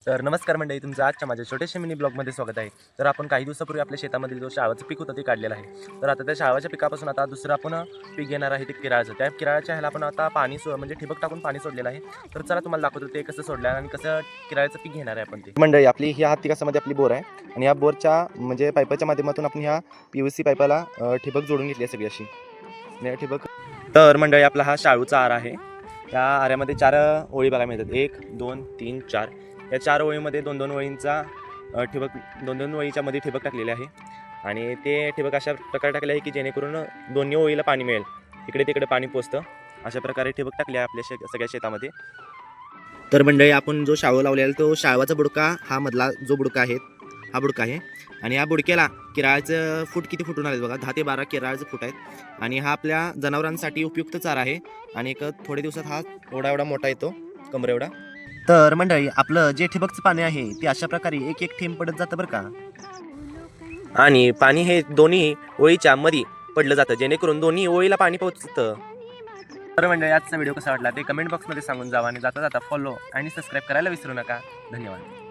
तर नमस्कार मंडळी, तुमचं आजच्या माझ्या छोट्याशा मिनी ब्लॉगमध्ये स्वागत आहे. तर आपण काही दिवसापूर्वी आपल्या शेतामधील जो शाळवाचं पीक होतं ते काढलेलं आहे. तर आता त्या शाळवाच्या पिकापासून आता दुसरं आपण पीक घेणार आहे ते किराळाचं. त्या किराळाच्या ह्याला आपण आता पाणी म्हणजे ठिबक टाकून पाणी सोडलेलं आहे. तर चला तुम्हाला दाखवतो ते कसं सोडलं आणि कसं किराळाचं पीक घेणार आहे आपण ते. मंडळी, आपली ह्या हत्तीकासामध्ये आपली बोर आहे आणि या बोरच्या म्हणजे पाईपाच्या माध्यमातून आपण ह्या PVC पाईपाला ठिबक जोडून घेतली आहे सगळी अशी ठिबक. तर मंडळी, आपला हा शाळूचा आरा आहे. या आऱ्यामध्ये 4 ओळी बघायला मिळतात. 1 2 3 4. या 4 ओळीमध्ये 2-2 ओळींचा ठिबक 2-2 ओळीच्या मध्ये ठिबक टाकलेले आहे आणि ते ठिबक अशा प्रकारे टाकले आहे की जेणेकरून दोन्ही ओळीला पाणी मिळेल, इकडे तिकडे पाणी पोचतं. अशा प्रकारे ठिबक टाकले आहे आपल्या सगळ्या शेतामध्ये. तर मंडळी, आपण जो शाळू लावलेला तो शाळवाचा बुडका, हा मधला जो बुडका आहे हा बुडका आहे आणि या बुडक्याला किराळाचं फूट किती फुटून आले बघा, 10 ते 12 किराळाचं फूट आहेत आणि हा आपल्या जनावरांसाठी उपयुक्त चारा आहे आणि एक थोड्या दिवसात हा एवढा मोठा येतो, कमरे एवढा. तर मंडळी, आपलं जे ठिबकचं पाणी आहे ते अशा प्रकारे एक एक थेंब पडत जातं बरं का, आणि पाणी हे दोन्ही ओळीच्या मध्ये पडलं जातं जेणेकरून दोन्ही ओळीला पाणी पोहोचतं. तर मंडळी, आजचा व्हिडिओ कसा वाटला ते कमेंट बॉक्समध्ये सांगून जावा आणि जाता जाता फॉलो आणि सबस्क्राईब करायला विसरू नका. धन्यवाद.